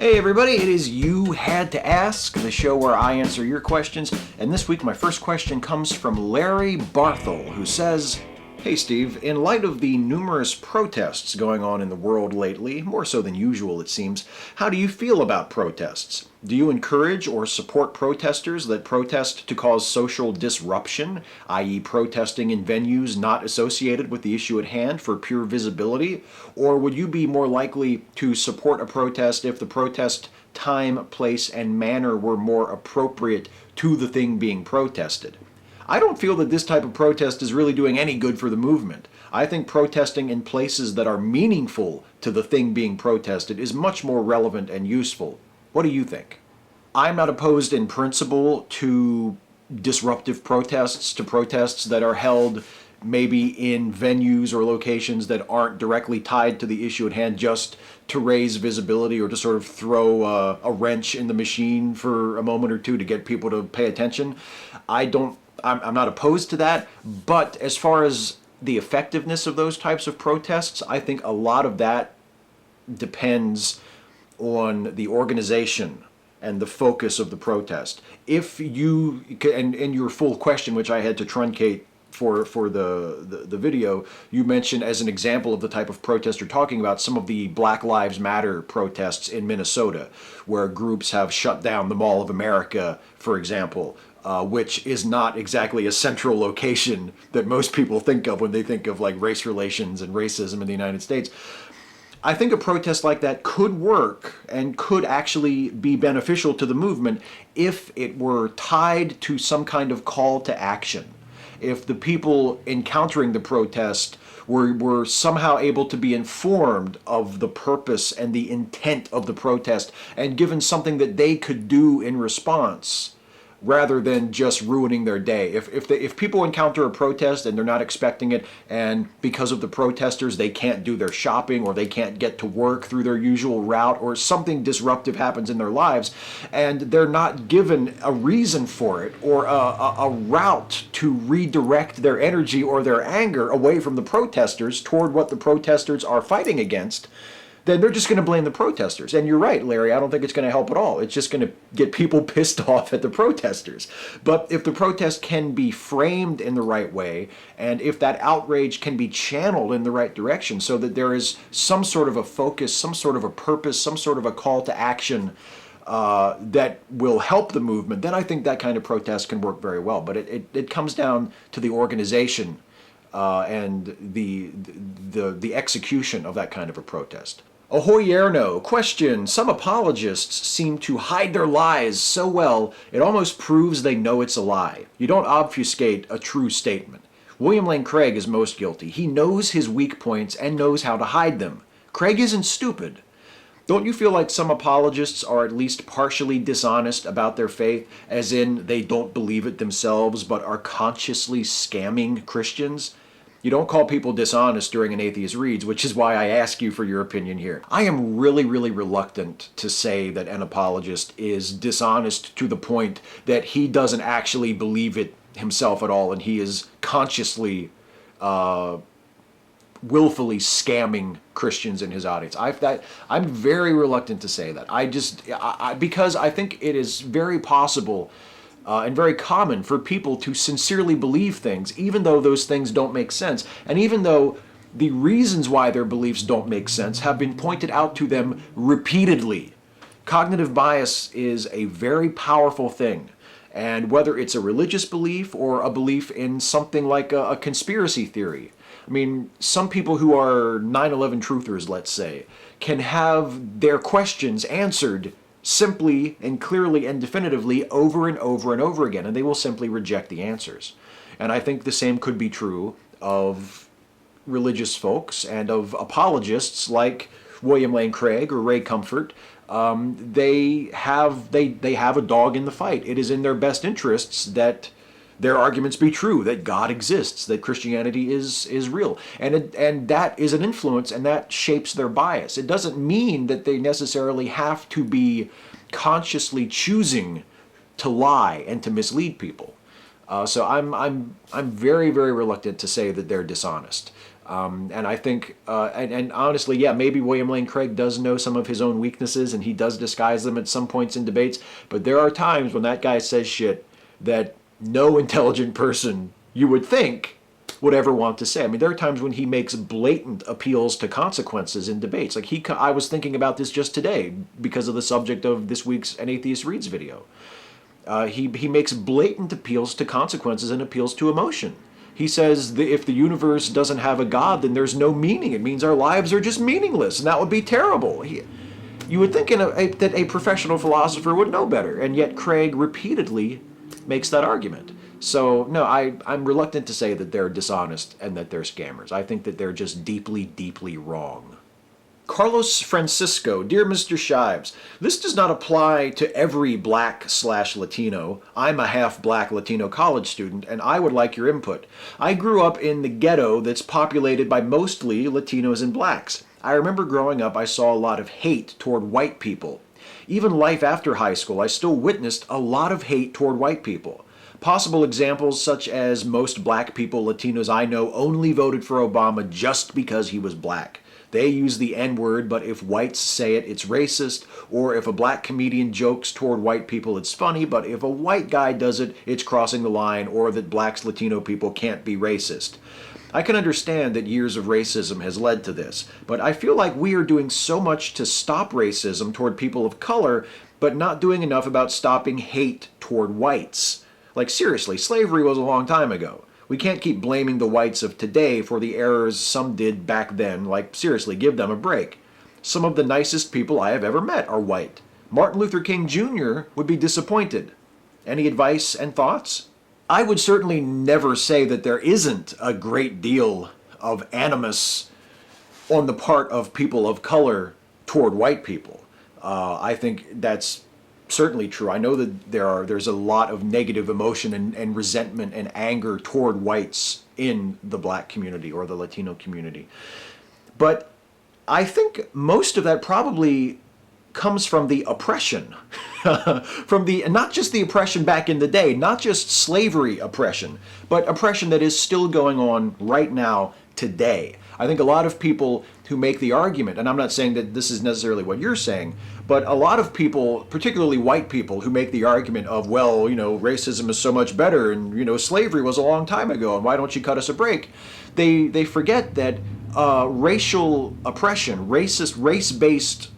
Hey everybody, it is You Had to Ask, the show where I answer your questions. And this week my first question comes from Larry Barthel, who says, Hey Steve, in light of the numerous protests going on in the world lately, more so than usual it seems, how do you feel about protests? Do you encourage or support protesters that protest to cause social disruption, i.e. protesting in venues not associated with the issue at hand for pure visibility? Or would you be more likely to support a protest if the protest time, place, and manner were more appropriate to the thing being protested? I don't feel that this type of protest is really doing any good for the movement. I think protesting in places that are meaningful to the thing being protested is much more relevant and useful. What do you think? I'm not opposed in principle to disruptive protests, to protests that are held maybe in venues or locations that aren't directly tied to the issue at hand, just to raise visibility or to sort of throw a wrench in the machine for a moment or two to get people to pay attention. I'm not opposed to that, but as far as the effectiveness of those types of protests, I think a lot of that depends on the organization and the focus of the protest. If you, and in your full question, which I had to truncate for the video, you mentioned as an example of the type of protest you're talking about some of the Black Lives Matter protests in Minnesota, where groups have shut down the Mall of America, for example, which is not exactly a central location that most people think of when they think of like race relations and racism in the United States. I think a protest like that could work and could actually be beneficial to the movement if it were tied to some kind of call to action. If the people encountering the protest were somehow able to be informed of the purpose and the intent of the protest and given something that they could do in response, rather than just ruining their day. If people encounter a protest and they're not expecting it, and because of the protesters they can't do their shopping or they can't get to work through their usual route, or something disruptive happens in their lives and they're not given a reason for it or a route to redirect their energy or their anger away from the protesters toward what the protesters are fighting against, then they're just going to blame the protesters. And you're right, Larry, I don't think it's going to help at all. It's just going to get people pissed off at the protesters. But if the protest can be framed in the right way, and if that outrage can be channeled in the right direction so that there is some sort of a focus, some sort of a purpose, some sort of a call to action that will help the movement, then I think that kind of protest can work very well. But it comes down to the organization and the execution of that kind of a protest. Ahoyerno, question. Some apologists seem to hide their lies so well it almost proves they know it's a lie. You don't obfuscate a true statement. William Lane Craig is most guilty. He knows his weak points and knows how to hide them. Craig isn't stupid. Don't you feel like some apologists are at least partially dishonest about their faith, as in they don't believe it themselves but are consciously scamming Christians? You don't call people dishonest during an Atheist Reads, which is why I ask you for your opinion here. I am really, really reluctant to say that an apologist is dishonest to the point that he doesn't actually believe it himself at all and he is consciously, willfully scamming Christians in his audience. I'm very reluctant to say that. Because I think it is very possible and very common for people to sincerely believe things, even though those things don't make sense, and even though the reasons why their beliefs don't make sense have been pointed out to them repeatedly. Cognitive bias is a very powerful thing, and whether it's a religious belief or a belief in something like a conspiracy theory. I mean, some people who are 9/11 truthers, let's say, can have their questions answered simply and clearly and definitively over and over and over again, and they will simply reject the answers. And I think the same could be true of religious folks and of apologists like William Lane Craig or Ray Comfort. They have a dog in the fight. It is in their best interests that their arguments be true, that God exists, that Christianity is real. And that is an influence, and that shapes their bias. It doesn't mean that they necessarily have to be consciously choosing to lie and to mislead people. So I'm very, very reluctant to say that they're dishonest. And I think, and honestly, yeah, maybe William Lane Craig does know some of his own weaknesses and he does disguise them at some points in debates. But there are times when that guy says shit that no intelligent person you would think would ever want to say. I mean, there are times when he makes blatant appeals to consequences in debates. Like I was thinking about this just today because of the subject of this week's An Atheist Reads video. He makes blatant appeals to consequences and appeals to emotion. He says that if the universe doesn't have a God, then there's no meaning. It means our lives are just meaningless, and that would be terrible. You would think that a professional philosopher would know better, and yet Craig repeatedly makes that argument. So, no, I'm reluctant to say that they're dishonest and that they're scammers. I think that they're just deeply, deeply wrong. Carlos Francisco, dear Mr. Shives, this does not apply to every black/Latino. I'm a half-black Latino college student, and I would like your input. I grew up in the ghetto that's populated by mostly Latinos and blacks. I remember growing up, I saw a lot of hate toward white people. Even life after high school, I still witnessed a lot of hate toward white people. Possible examples such as most black people, Latinos I know, only voted for Obama just because he was black. They use the N-word, but if whites say it, it's racist. Or if a black comedian jokes toward white people, it's funny, but if a white guy does it, it's crossing the line, or that blacks, Latino people can't be racist. I can understand that years of racism has led to this, but I feel like we are doing so much to stop racism toward people of color, but not doing enough about stopping hate toward whites. Like, seriously, slavery was a long time ago. We can't keep blaming the whites of today for the errors some did back then. Like, seriously, give them a break. Some of the nicest people I have ever met are white. Martin Luther King Jr. would be disappointed. Any advice and thoughts? I would certainly never say that there isn't a great deal of animus on the part of people of color toward white people. I think that's certainly true. I know that there's a lot of negative emotion and resentment and anger toward whites in the black community or the Latino community. But I think most of that probably comes from the oppression, from the, not just the oppression back in the day, not just slavery oppression, but oppression that is still going on right now today. I think a lot of people who make the argument, and I'm not saying that this is necessarily what you're saying, but a lot of people, particularly white people, who make the argument of, well, you know, racism is so much better, and, you know, slavery was a long time ago, and why don't you cut us a break? They forget that racial oppression, racist, race-based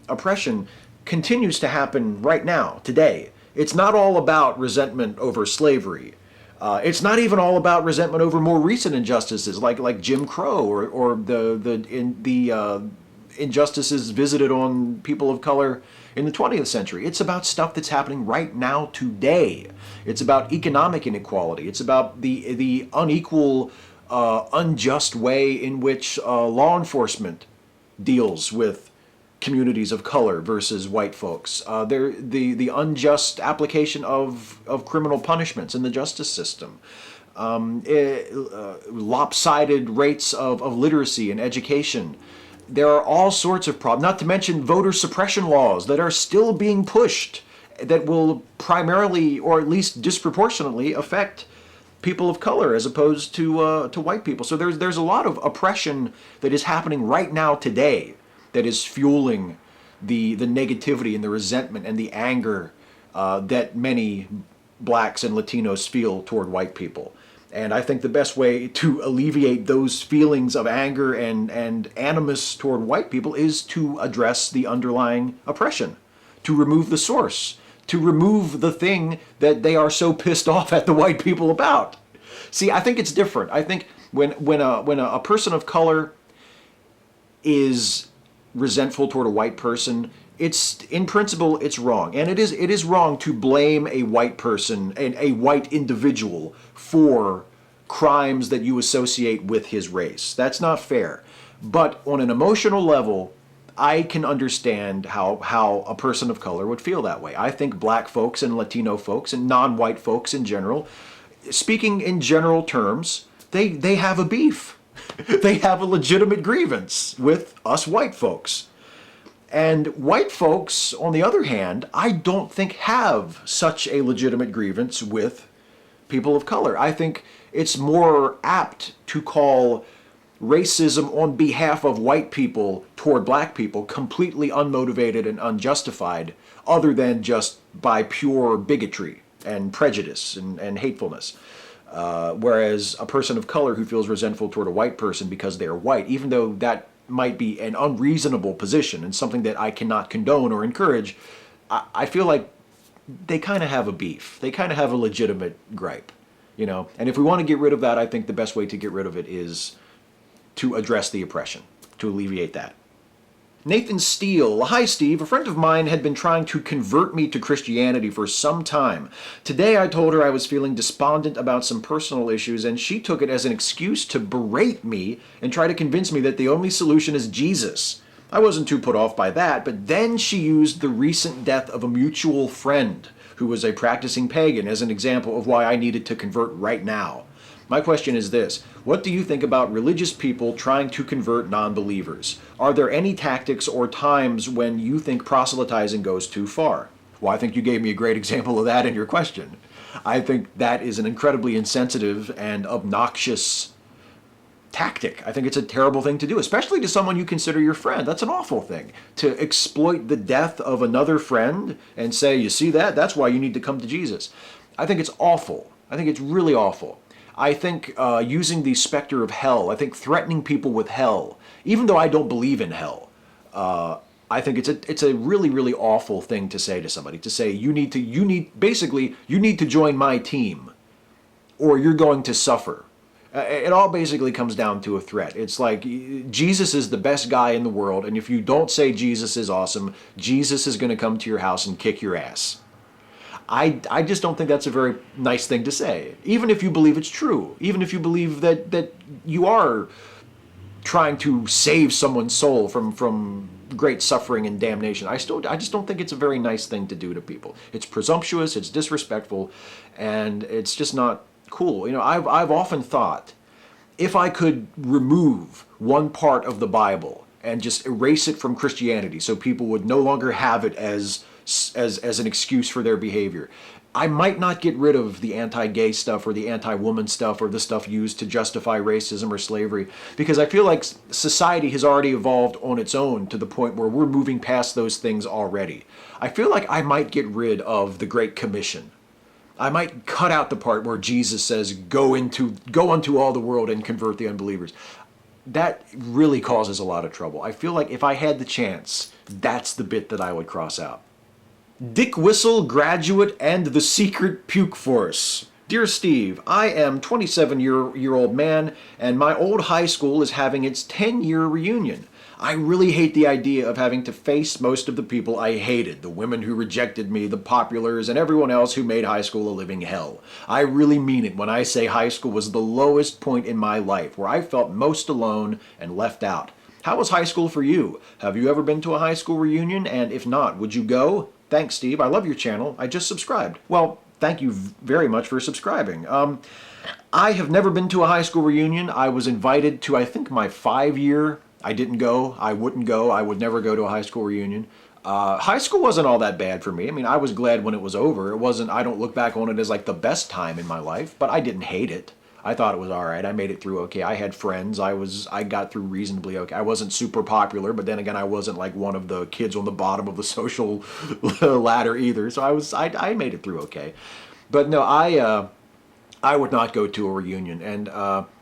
oppression continues to happen right now, today. It's not all about resentment over slavery. It's not even all about resentment over more recent injustices like Jim Crow or the injustices visited on people of color in the 20th century. It's about stuff that's happening right now today. It's about economic inequality. It's about the unequal, unjust way in which law enforcement deals with communities of color versus white folks. The unjust application of criminal punishments in the justice system. Lopsided rates of literacy and education. There are all sorts of problems, not to mention voter suppression laws that are still being pushed that will primarily or at least disproportionately affect people of color as opposed to white people. So there's a lot of oppression that is happening right now today that is fueling the negativity and the resentment and the anger that many blacks and Latinos feel toward white people. And I think the best way to alleviate those feelings of anger and animus toward white people is to address the underlying oppression, to remove the source, to remove the thing that they are so pissed off at the white people about. See, I think it's different. I think when a person of color is resentful toward a white person, it's in principle it's wrong, and it is wrong to blame a white person and a white individual for crimes that you associate with his race. That's not fair. But on an emotional level, I can understand how a person of color would feel that way. I think black folks and Latino folks and non-white folks in general, speaking in general terms, they have a beef. They have a legitimate grievance with us white folks. And white folks, on the other hand, I don't think have such a legitimate grievance with people of color. I think it's more apt to call racism on behalf of white people toward black people completely unmotivated and unjustified, other than just by pure bigotry and prejudice and hatefulness. Whereas a person of color who feels resentful toward a white person because they are white, even though that might be an unreasonable position and something that I cannot condone or encourage, I feel like they kind of have a beef. They kind of have a legitimate gripe, you know? And if we want to get rid of that, I think the best way to get rid of it is to address the oppression, to alleviate that. Nathan Steele. Hi, Steve. A friend of mine had been trying to convert me to Christianity for some time. Today I told her I was feeling despondent about some personal issues, and she took it as an excuse to berate me and try to convince me that the only solution is Jesus. I wasn't too put off by that, but then she used the recent death of a mutual friend who was a practicing pagan as an example of why I needed to convert right now. My question is this: what do you think about religious people trying to convert non-believers? Are there any tactics or times when you think proselytizing goes too far? Well, I think you gave me a great example of that in your question. I think that is an incredibly insensitive and obnoxious tactic. I think it's a terrible thing to do, especially to someone you consider your friend. That's an awful thing. To exploit the death of another friend and say, you see that? That's why you need to come to Jesus. I think it's awful. I think it's really awful. I think using the specter of hell, I think threatening people with hell, even though I don't believe in hell, I think it's a really, really awful thing to say to somebody, to say you need to join my team or you're going to suffer. It all basically comes down to a threat. It's like Jesus is the best guy in the world, and if you don't say Jesus is awesome, Jesus is going to come to your house and kick your ass. I just don't think that's a very nice thing to say, even if you believe it's true, even if you believe that you are trying to save someone's soul from great suffering and damnation. I just don't think it's a very nice thing to do to people. It's presumptuous, it's disrespectful, and it's just not cool. You know, I've often thought, if I could remove one part of the Bible and just erase it from Christianity so people would no longer have it as an excuse for their behavior, I might not get rid of the anti-gay stuff or the anti-woman stuff or the stuff used to justify racism or slavery, because I feel like society has already evolved on its own to the point where we're moving past those things already. I feel like I might get rid of the Great Commission. I might cut out the part where Jesus says, go unto all the world and convert the unbelievers. That really causes a lot of trouble. I feel like if I had the chance, that's the bit that I would cross out. Dick Whistle, graduate, and the secret puke force. Dear Steve, I am 27-year-old man, and my old high school is having its 10-year reunion. I really hate the idea of having to face most of the people I hated, the women who rejected me, the populars, and everyone else who made high school a living hell. I really mean it when I say high school was the lowest point in my life, where I felt most alone and left out. How was high school for you? Have you ever been to a high school reunion? And if not, would you go? Thanks, Steve. I love your channel. I just subscribed. Well, thank you very much for subscribing. I have never been to a high school reunion. I was invited to, I think, my 5-year. I didn't go. I wouldn't go. I would never go to a high school reunion. High school wasn't all that bad for me. I mean, I was glad when it was over. It wasn't, I don't look back on it as like the best time in my life, but I didn't hate it. I thought it was all right. I made it through okay. I had friends. I got through reasonably okay. I wasn't super popular, but then again, I wasn't like one of the kids on the bottom of the social ladder either. So I made it through okay. But no, I would not go to a reunion, and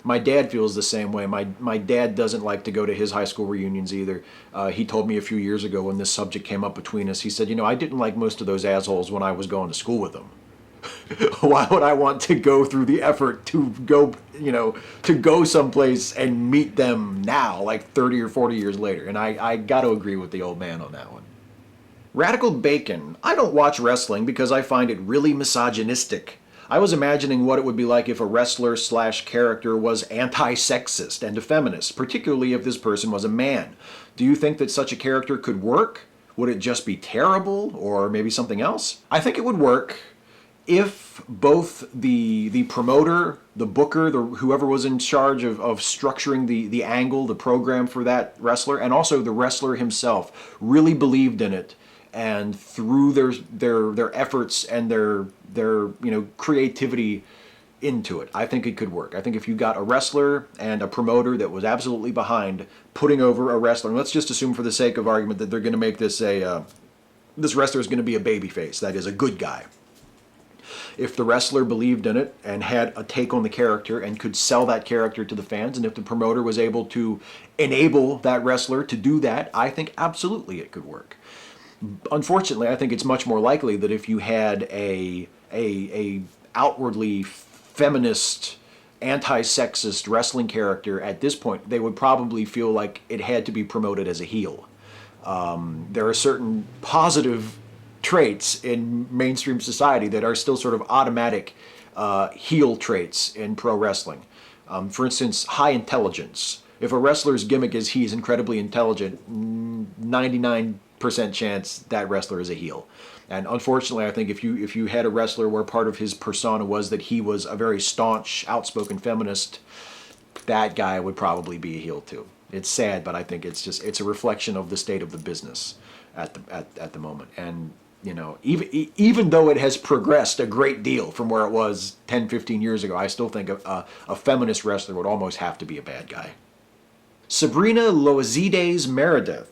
my dad feels the same way. My dad doesn't like to go to his high school reunions either. He told me a few years ago when this subject came up between us, he said, you know, I didn't like most of those assholes when I was going to school with them. Why would I want to go through the effort to go, you know, to go someplace and meet them now, like 30 or 40 years later? And I got to agree with the old man on that one. Radical Bacon. I don't watch wrestling because I find it really misogynistic. I was imagining what it would be like if a wrestler/character was anti-sexist and a feminist, particularly if this person was a man. Do you think that such a character could work? Would it just be terrible, or maybe something else? I think it would work if both the promoter, the booker, whoever was in charge of structuring the angle, the program for that wrestler, and also the wrestler himself really believed in it, and through their efforts and their creativity into it. I think it could work. I think if you got a wrestler and a promoter that was absolutely behind putting over a wrestler, and let's just assume for the sake of argument that they're going to make this this wrestler is going to be a babyface, that is a good guy. If the wrestler believed in it and had a take on the character and could sell that character to the fans, and if the promoter was able to enable that wrestler to do that, I think absolutely it could work. Unfortunately, I think it's much more likely that if you had a outwardly feminist, anti-sexist wrestling character at this point, they would probably feel like it had to be promoted as a heel. There are certain positive traits in mainstream society that are still sort of automatic heel traits in pro wrestling. For instance, high intelligence. If a wrestler's gimmick is he's incredibly intelligent, 99% chance that wrestler is a heel. And unfortunately, I think if you had a wrestler where part of his persona was that he was a very staunch, outspoken feminist, that guy would probably be a heel too. It's sad, but I think it's a reflection of the state of the business at the moment. And you know, even though it has progressed a great deal from where it was 10, 15 years ago, I still think a feminist wrestler would almost have to be a bad guy. Sabrina Loazides Meredith.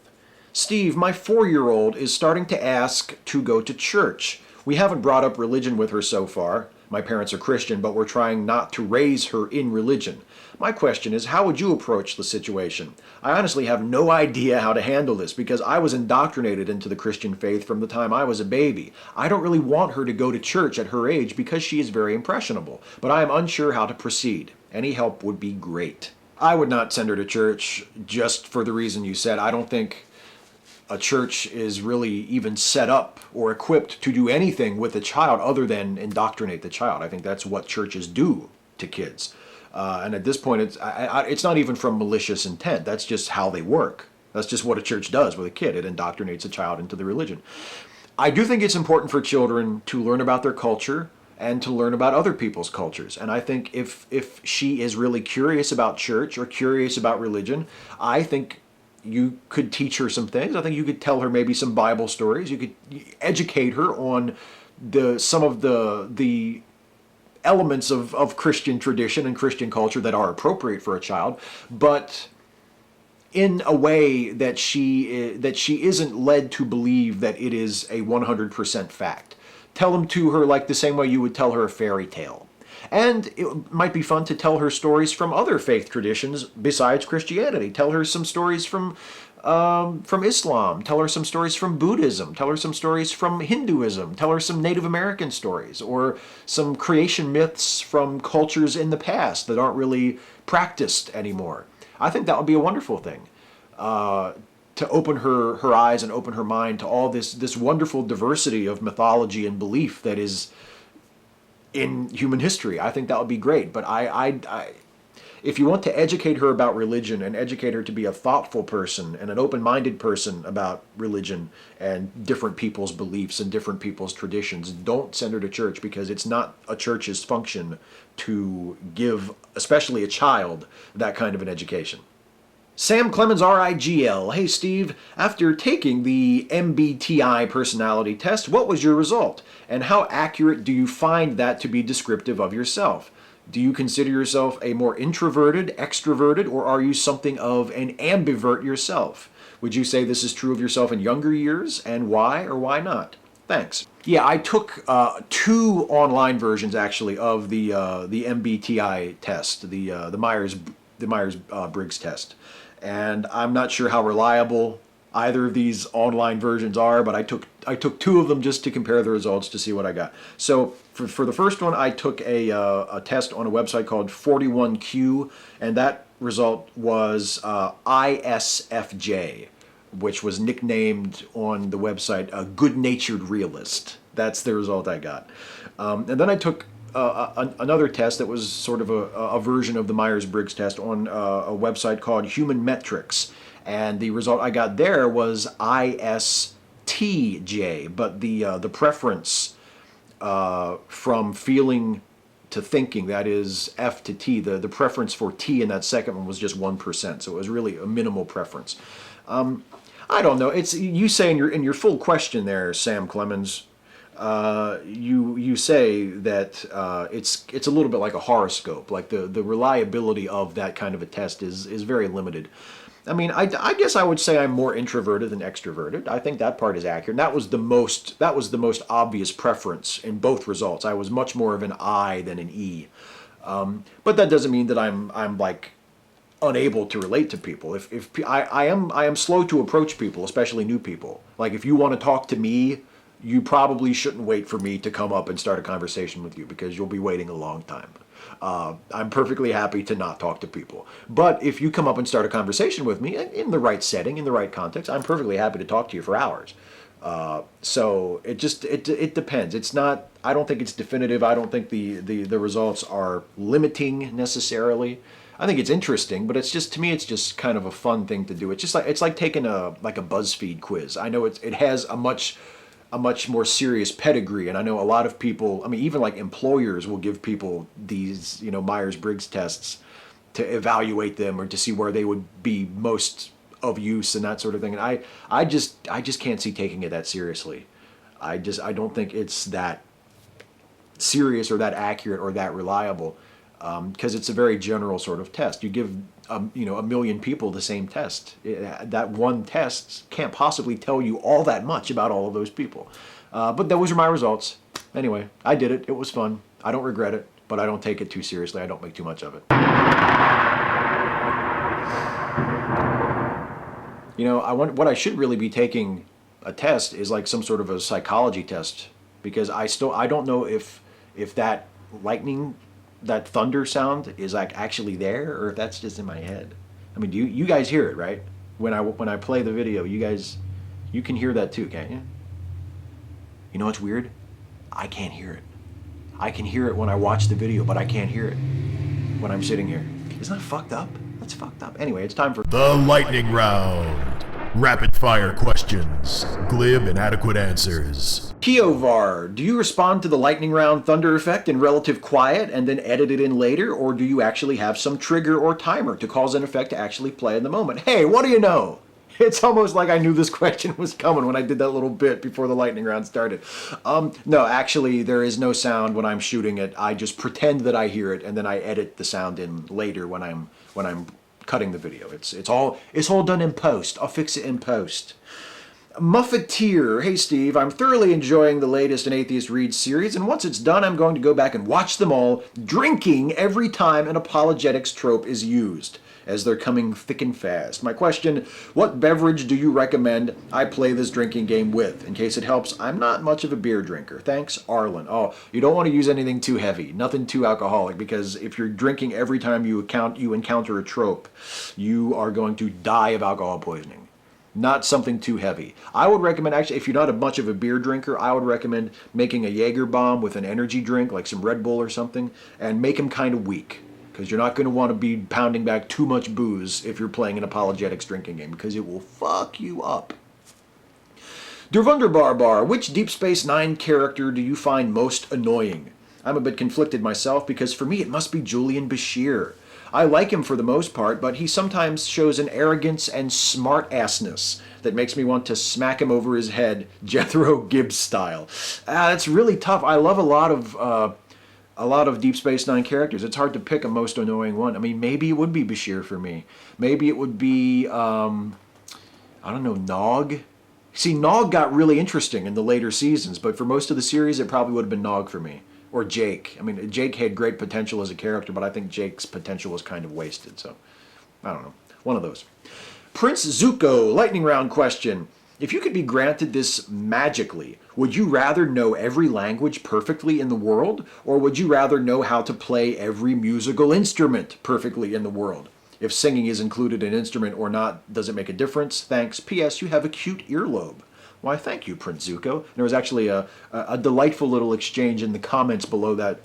Steve, my 4-year-old is starting to ask to go to church. We haven't brought up religion with her so far. My parents are Christian, but we're trying not to raise her in religion. My question is, how would you approach the situation? I honestly have no idea how to handle this because I was indoctrinated into the Christian faith from the time I was a baby. I don't really want her to go to church at her age because she is very impressionable, but I am unsure how to proceed. Any help would be great. I would not send her to church just for the reason you said. I don't think a church is really even set up or equipped to do anything with a child other than indoctrinate the child. I think that's what churches do to kids. And at this point, it's not even from malicious intent. That's just how they work. That's just what a church does with a kid. It indoctrinates a child into the religion. I do think it's important for children to learn about their culture and to learn about other people's cultures. And I think if she is really curious about church or curious about religion, I think you could teach her some things. I think you could tell her maybe some Bible stories. You could educate her on some of the elements of Christian tradition and Christian culture that are appropriate for a child, but in a way that she isn't led to believe that it is a 100% fact. Tell them to her like the same way you would tell her a fairy tale. And it might be fun to tell her stories from other faith traditions besides Christianity. Tell her some stories from Islam. Tell her some stories from Buddhism. Tell her some stories from Hinduism. Tell her some Native American stories or some creation myths from cultures in the past that aren't really practiced anymore. I think that would be a wonderful thing to open her eyes and open her mind to all this wonderful diversity of mythology and belief that is in human history. I think that would be great. But if you want to educate her about religion and educate her to be a thoughtful person and an open-minded person about religion and different people's beliefs and different people's traditions, don't send her to church because it's not a church's function to give, especially a child, that kind of an education. Sam Clemens, RIGL. Hey Steve, after taking the MBTI personality test, what was your result? And how accurate do you find that to be descriptive of yourself? Do you consider yourself a more introverted, extroverted, or are you something of an ambivert yourself? Would you say this is true of yourself in younger years, and why or why not? Thanks. Yeah, I took 2 online versions actually of the MBTI test, the Myers-Briggs test. And I'm not sure how reliable either of these online versions are, but I took 2 of them just to compare the results to see what I got. So for the first one, I took a test on a website called 41Q, and that result was ISFJ, which was nicknamed on the website a good-natured realist. That's the result I got. And then I took another test that was sort of a version of the Myers-Briggs test on a website called Human Metrics. And the result I got there was ISTJ, but the preference from feeling to thinking, that is F to T, the preference for T in that second one was just 1%. So it was really a minimal preference. I don't know. It's you say in your full question there, Sam Clemens. you say that it's a little bit like a horoscope. Like the reliability of that kind of a test is very limited. I mean, I guess I would say I'm more introverted than extroverted. I think that part is accurate. That was the most obvious preference in both results. I was much more of an I than an E. But that doesn't mean that I'm like unable to relate to people. If I am slow to approach people, especially new people. Like if you want to talk to me, you probably shouldn't wait for me to come up and start a conversation with you because you'll be waiting a long time. I'm perfectly happy to not talk to people. But if you come up and start a conversation with me in the right setting, in the right context, I'm perfectly happy to talk to you for hours. So it depends. It's not. I don't think it's definitive. I don't think the results are limiting necessarily. I think it's interesting, but it's just to me it's just kind of a fun thing to do. It's like taking a BuzzFeed quiz. I know it has a much more serious pedigree, and I know a lot of people. I mean, even like employers will give people these Myers-Briggs tests to evaluate them or to see where they would be most of use and that sort of thing. And I just can't see taking it that seriously. I don't think it's that serious or that accurate or that reliable because it's a very general sort of test. You give a million people the same test. That one test can't possibly tell you all that much about all of those people. But those are my results. Anyway, I did it. It was fun. I don't regret it, but I don't take it too seriously. I don't make too much of it. What I should really be taking a test is like some sort of a psychology test because I don't know if that lightning, that thunder sound is like actually there or if that's just in my head. I mean, you guys hear it, right? When I play the video, you can hear that too, can't you? You know what's weird? I can't hear it. I can hear it when I watch the video, but I can't hear it when I'm sitting here. Isn't that fucked up? That's fucked up. Anyway, it's time for the lightning round. Rapid fire questions, glib and adequate answers. Kiovar, do you respond to the lightning round thunder effect in relative quiet and then edit it in later, or do you actually have some trigger or timer to cause an effect to actually play in the moment? Hey, what do you know? It's almost like I knew this question was coming when I did that little bit before the lightning round started. No, actually, there is no sound when I'm shooting it. I just pretend that I hear it, and then I edit the sound in later when I'm cutting the video. It's all done in post. I'll fix it in post. Muffeteer, hey Steve, I'm thoroughly enjoying the latest An Atheist Reads series, and once it's done, I'm going to go back and watch them all, drinking every time an apologetics trope is used, as they're coming thick and fast. My question, what beverage do you recommend I play this drinking game with? In case it helps, I'm not much of a beer drinker. Thanks, Arlen. Oh, you don't want to use anything too heavy, nothing too alcoholic, because if you're drinking every time you encounter a trope, you are going to die of alcohol poisoning. Not something too heavy. I would recommend, actually, if you're not much of a beer drinker, I would recommend making a Jaeger bomb with an energy drink, like some Red Bull or something, and make them kind of weak. Because you're not going to want to be pounding back too much booze if you're playing an apologetics drinking game, because it will fuck you up. Der Wunderbar, which Deep Space Nine character do you find most annoying? I'm a bit conflicted myself, because for me it must be Julian Bashir. I like him for the most part, but he sometimes shows an arrogance and smart-assness that makes me want to smack him over his head, Jethro Gibbs style. It's really tough. I love a lot of Deep Space Nine characters. It's hard to pick a most annoying one. I mean, maybe it would be Bashir for me. Maybe it would be, I don't know, Nog? See, Nog got really interesting in the later seasons, but for most of the series, it probably would have been Nog for me. Or Jake. I mean, Jake had great potential as a character, but I think Jake's potential was kind of wasted, so I don't know. One of those. Prince Zuko, lightning round question. If you could be granted this magically, would you rather know every language perfectly in the world, or would you rather know how to play every musical instrument perfectly in the world? If singing is included an instrument or not, does it make a difference? Thanks. P.S. You have a cute earlobe. Why, thank you, Prince Zuko. There was actually a delightful little exchange in the comments below that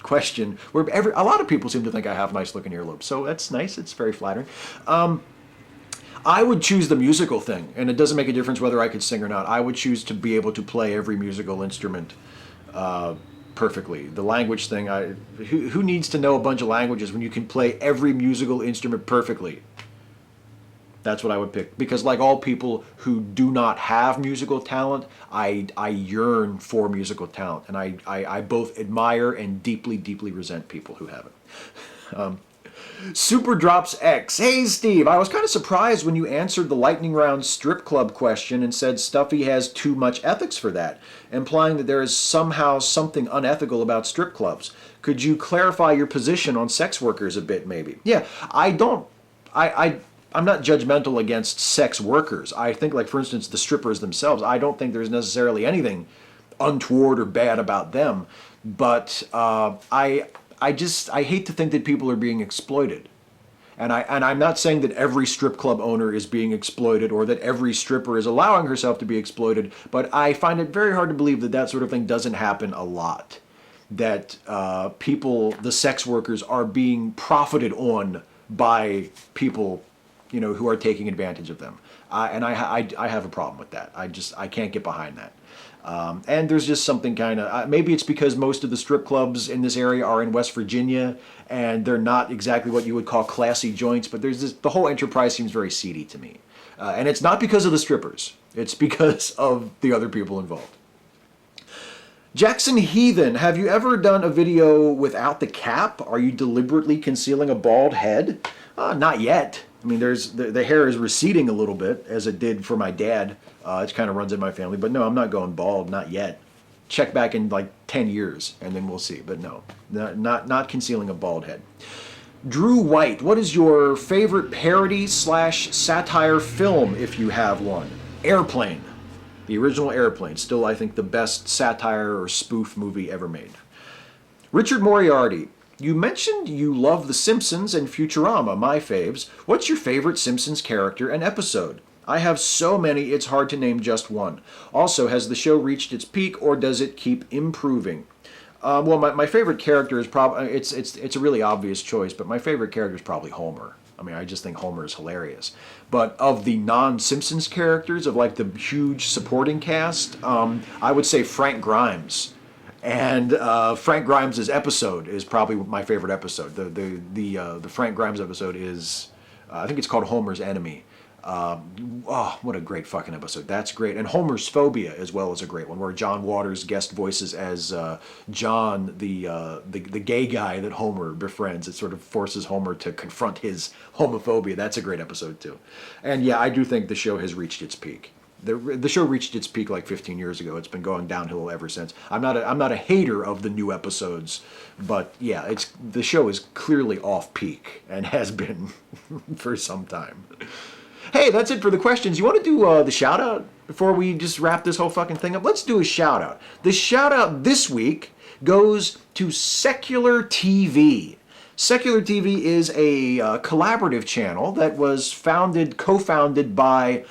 question, where a lot of people seem to think I have nice looking earlobes. So that's nice. It's very flattering. I would choose the musical thing, and it doesn't make a difference whether I could sing or not. I would choose to be able to play every musical instrument perfectly. The language thing, who needs to know a bunch of languages when you can play every musical instrument perfectly? That's what I would pick. Because like all people who do not have musical talent, I yearn for musical talent. And I both admire and deeply, deeply resent people who have it. Super Drops X. Hey, Steve, I was kind of surprised when you answered the lightning round strip club question and said Stuffy has too much ethics for that, implying that there is somehow something unethical about strip clubs. Could you clarify your position on sex workers a bit, maybe? Yeah, I'm not judgmental against sex workers. I think, like, for instance, the strippers themselves, I don't think there's necessarily anything untoward or bad about them, but I hate to think that people are being exploited. And I'm not saying that every strip club owner is being exploited or that every stripper is allowing herself to be exploited, but I find it very hard to believe that that sort of thing doesn't happen a lot. That people, the sex workers, are being profited on by people, who are taking advantage of them. And I have a problem with that. I can't get behind that. And there's just something kind of, maybe it's because most of the strip clubs in this area are in West Virginia and they're not exactly what you would call classy joints, but the whole enterprise seems very seedy to me. And it's not because of the strippers. It's because of the other people involved. Jackson Heathen, have you ever done a video without the cap? Are you deliberately concealing a bald head? Not yet. I mean, the hair is receding a little bit, as it did for my dad. It kind of runs in my family. But no, I'm not going bald, not yet. Check back in like 10 years, and then we'll see. But no, not concealing a bald head. Drew White, what is your favorite parody/satire film, if you have one? Airplane. The original Airplane. Still, I think, the best satire or spoof movie ever made. Richard Moriarty, you mentioned you love The Simpsons and Futurama, my faves. What's your favorite Simpsons character and episode? I have so many, it's hard to name just one. Also, has the show reached its peak, or does it keep improving? Well, my favorite character is probably, it's a really obvious choice, but my favorite character is probably Homer. I mean, I just think Homer is hilarious. But of the non-Simpsons characters, of like the huge supporting cast, I would say Frank Grimes. And Frank Grimes' episode is probably my favorite episode. The Frank Grimes episode is, I think it's called Homer's Enemy. What a great fucking episode. That's great. And Homer's Phobia as well is a great one, where John Waters guest voices as John, the gay guy that Homer befriends. It sort of forces Homer to confront his homophobia. That's a great episode too. And yeah, I do think the show has reached its peak. The show reached its peak like 15 years ago. It's been going downhill ever since. I'm not a hater of the new episodes, but yeah, the show is clearly off peak and has been for some time. Hey, that's it for the questions. You want to do the shout out before we just wrap this whole fucking thing up? Let's do a shout out. The shout out this week goes to SecularTv. SecularTv is a collaborative channel that was co-founded by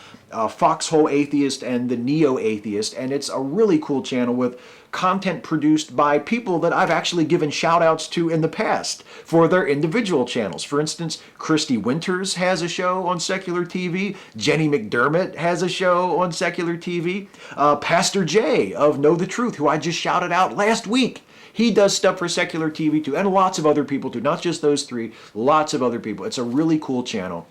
Foxhole Atheist and the Neo Atheist, and it's a really cool channel with content produced by people that I've actually given shout-outs to in the past for their individual channels. For instance, Christy Winters has a show on SecularTv. Jenny McDermott has a show on SecularTv. Pastor Jay of Know the Truth, who I just shouted out last week, he does stuff for SecularTv too, and lots of other people too. Not just those three, lots of other people. It's a really cool channel.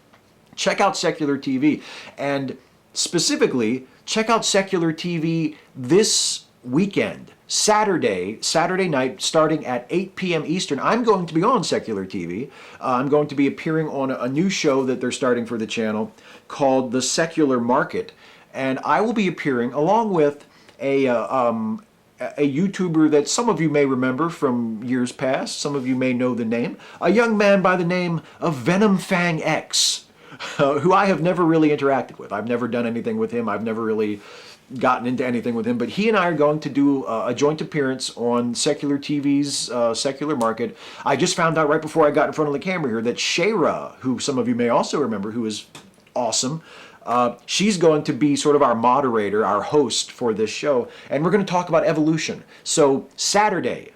Check out SecularTv, and specifically, check out SecularTv this weekend, Saturday night, starting at 8 p.m. Eastern. I'm going to be on SecularTv. I'm going to be appearing on a new show that they're starting for the channel called The Secular Market, and I will be appearing along with a YouTuber that some of you may remember from years past. Some of you may know the name. A young man by the name of VenomFangX, who I have never really interacted with. I've never done anything with him. I've never really gotten into anything with him, but he and I are going to do a joint appearance on SecularTv's Secular Market. I just found out right before I got in front of the camera here that Shayra, who some of you may also remember, who is awesome, she's going to be sort of our moderator, our host for this show, and we're going to talk about evolution. So Saturday,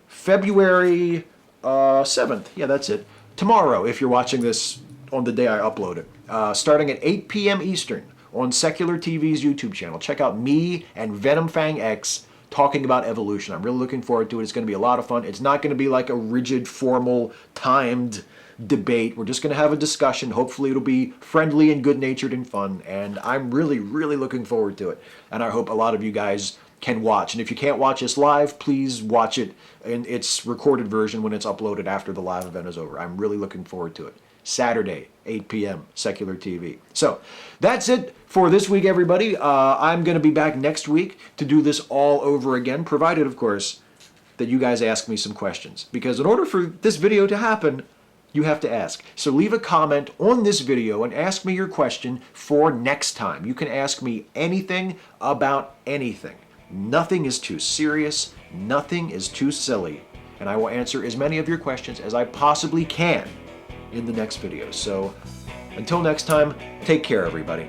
February 7th, yeah, that's it, tomorrow, if you're watching this on the day I upload it, starting at 8 p.m. Eastern, on SecularTv's YouTube channel. Check out me and VenomFangX talking about evolution. I'm really looking forward to it. It's going to be a lot of fun. It's not going to be like a rigid, formal, timed debate. We're just going to have a discussion. Hopefully it'll be friendly and good-natured and fun, and I'm really, really looking forward to it. And I hope a lot of you guys can watch. And if you can't watch us live, please watch it in its recorded version when it's uploaded after the live event is over. I'm really looking forward to it. Saturday, 8 p.m., SecularTv. So that's it for this week, everybody. I'm going to be back next week to do this all over again, provided, of course, that you guys ask me some questions. Because in order for this video to happen, you have to ask. So leave a comment on this video and ask me your question for next time. You can ask me anything about anything. Nothing is too serious. Nothing is too silly. And I will answer as many of your questions as I possibly can in the next video. So until next time, take care, everybody.